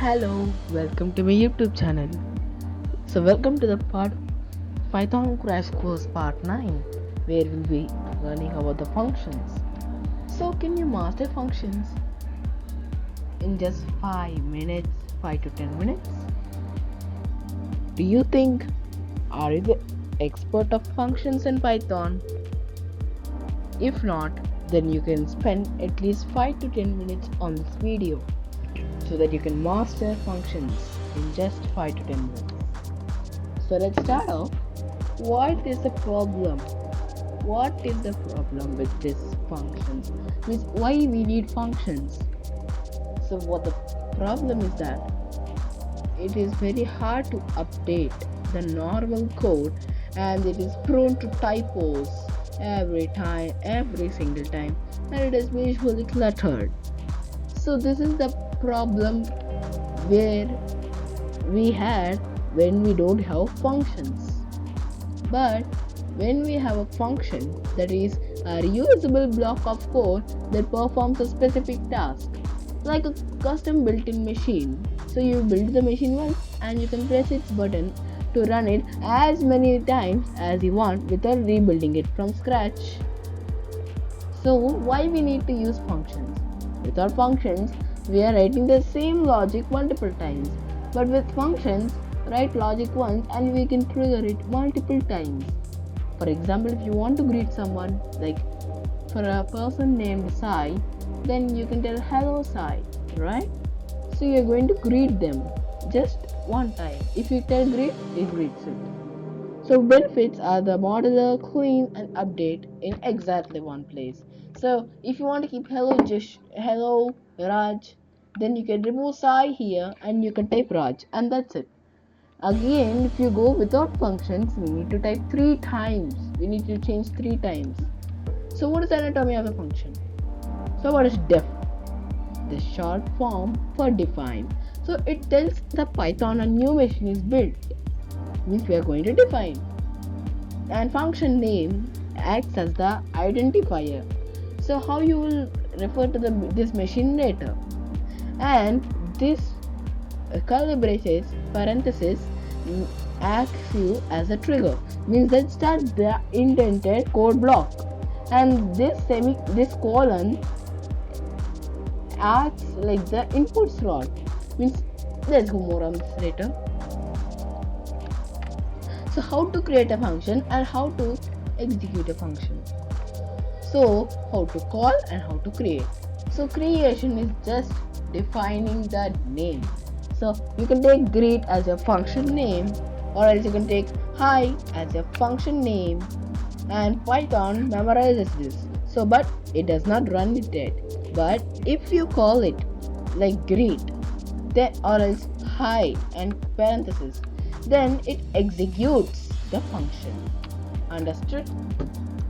Hello, welcome to my YouTube channel. Welcome to the Python Crash Course Part 9, where we'll be learning about the functions. So, can you master functions in just 5 minutes, 5 to 10 minutes? Do you think, are you the expert of functions in Python? If not, then you can spend at least 5 to 10 minutes on this video so that you can master functions in just 5 to 10 minutes. So let's start off. What is the problem? What is the problem with this functions? Means why we need functions? So what the problem is that it is very hard to update the normal code, and it is prone to typos every single time, and it is visually cluttered. So this is the problem where we had when we don't have functions. But when we have a function, that is a reusable block of code that performs a specific task, like a custom built-in machine. So you build the machine once and you can press its button to run it as many times as you want without rebuilding it from scratch. So why we need to use functions? Without functions, we are writing the same logic multiple times. But with functions, write logic once and we can trigger it multiple times. For example, if you want to greet someone, like for a person named Sai, then you can tell hello Sai, right? So you're going to greet them just one time. If you tell greet, it greets it. So benefits are the modular, clean and update in exactly one place. So if you want to keep hello Raj, then you can remove Sai here and you can type Raj, and that's it. Again, if you go without functions, we need to type 3 times. We need to change 3 times. So what is the anatomy of a function? So what is def? The short form for define. So it tells the Python a new machine is built, means we are going to define. And function name acts as the identifier. So how you will refer to this machine later. And this curly braces parenthesis acts you as a trigger, means that starts the indented code block, and this colon acts like the input slot, means let's go more on this later. So how to create a function and how to execute a function. So how to call and how to create. So creation is just defining the name. So you can take greet as your function name, or else you can take hi as your function name, and Python memorizes this. So but it does not run it yet. But if you call it like greet, then or else hi and parenthesis, then it executes the function. Understood?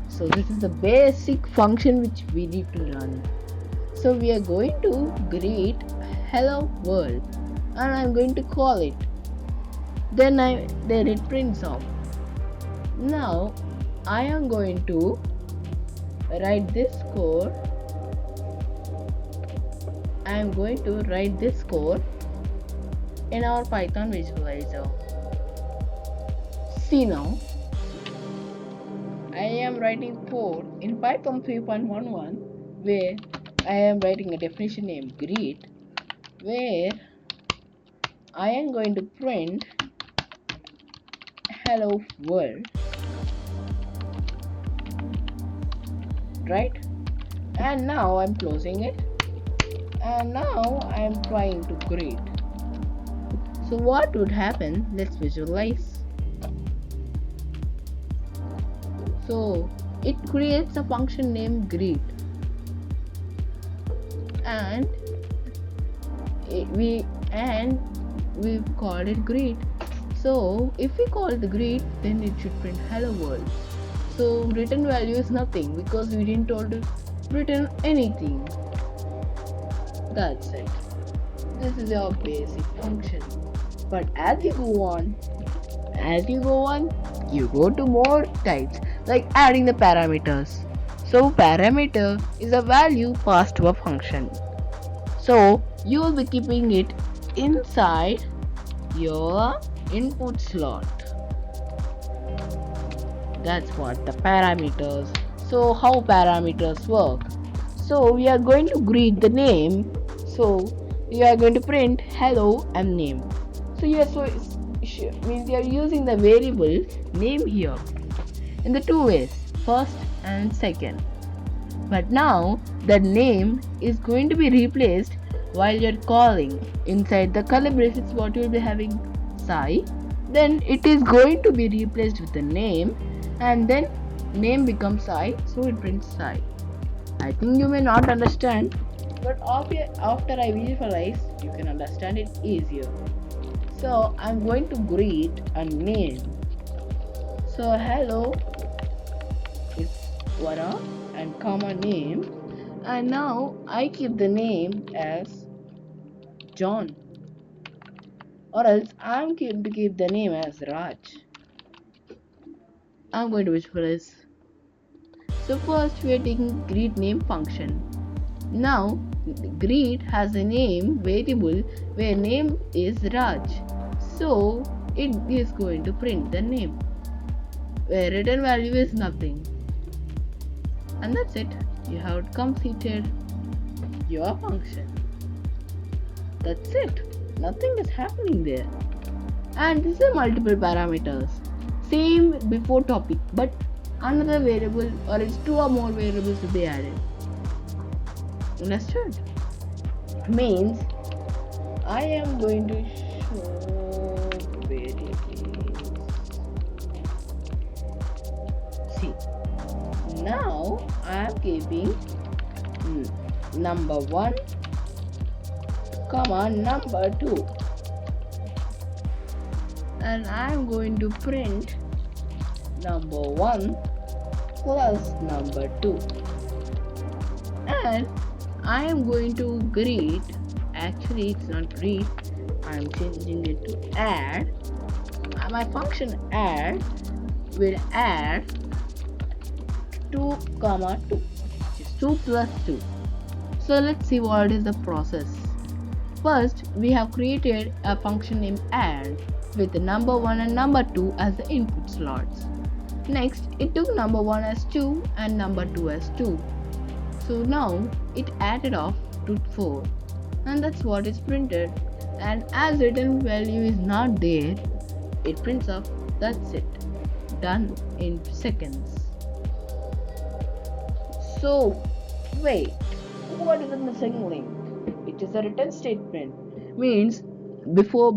So this is the basic function which we need to learn. So we are going to greet hello world, and I'm going to call it. Then it prints off. Now I am going to write this code. I am going to write this code in our Python visualizer. See now, I am writing code in Python 3.11 where I am writing a definition name greet, where I am going to print hello world, right? And now I'm closing it, and now I'm trying to greet. So what would happen? Let's visualize. So it creates a function named greet, and we've called it greet. So if we call the greet, then it should print hello world. So return value is nothing because we didn't told it return anything. That's it. This is your basic function. But as you go on, you go to more types, like adding the parameters. So parameter is a value passed to a function. So you will be keeping it inside your input slot. That's what the parameters. So how parameters work? So we are going to greet the name. So we are going to print hello and name. So yes, so means we are using the variable name here in the two ways, first and second. But now the name is going to be replaced while you're calling. Inside the curly braces, what you'll be having Sai. Then it is going to be replaced with the name, and then name becomes Sai, so it prints Sai. I think you may not understand, but after I visualize, you can understand it easier. So I'm going to greet a name. So hello is one and comma name, and now I keep the name as John, or else I'm going to keep the name as Raj. I'm going to visualize. So first we are taking greet name function. Now greet has a name variable where name is Raj, so it is going to print the name where return value is nothing. And that's it. You have completed your function. That's it. Nothing is happening there. And this is multiple parameters. Same before topic, but another variable or it's two or more variables to be added. Understood? Means I am going to show variables. See, now I am keeping number 1, comma number 2, and I am going to print number 1 plus number 2, and I am going to greet. Actually, it's not greet. I am changing it to add. My function add will add 2 comma 2, which is 2 plus 2. So let's see what is the process. First, we have created a function named add with the number 1 and number 2 as the input slots. Next, it took number 1 as 2 and number 2 as 2. So now it added off to 4, and that's what is printed. And as return value is not there, it prints off. That's it. Done in seconds. So wait, what is the missing link? It is a return statement. Means before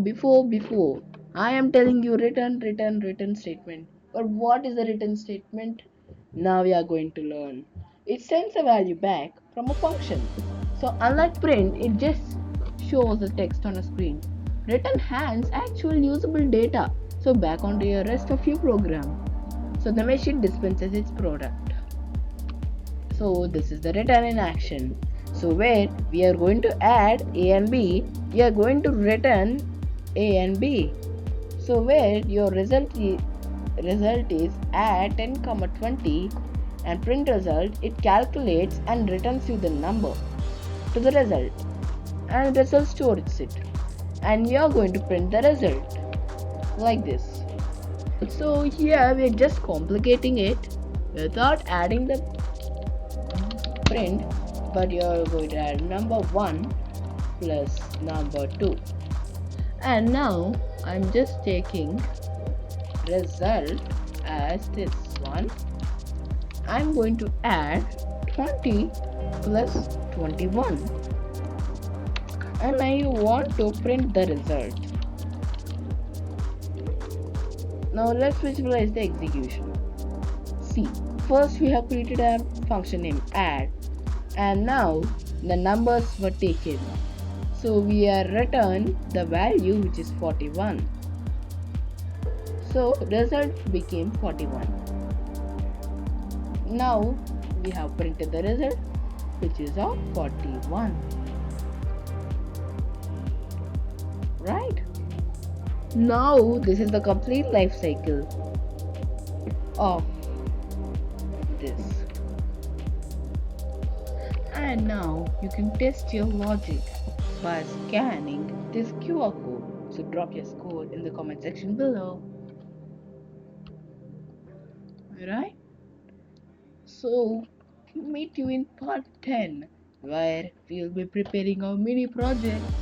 I am telling you return statement. But what is the return statement? Now we are going to learn. It sends a value back from a function. So unlike print, it just shows the text on a screen. Return hands actual usable data. So back onto your rest of your program. So the machine dispenses its product. So this is the return in action. So where we are going to add A and B, we are going to return A and B. So where your result is add 10, 20 and print result, it calculates and returns you the number to the result, and the result stores it, and you are going to print the result like this. So here we are just complicating it without adding the print, but you are going to add number 1 plus number 2. And now I'm just taking result as this one. I'm going to add 20 plus 21, and I want to print the result. Now let's visualize the execution. See, first we have created a function named add, and now the numbers were taken. So we are return the value which is 41. So result became 41. Now we have printed the result which is of 41. Right? Now this is the complete life cycle of this. And now you can test your logic. by scanning this QR code. So drop your score in the comment section below. Alright? So meet you in part 10 where we'll be preparing our mini projects.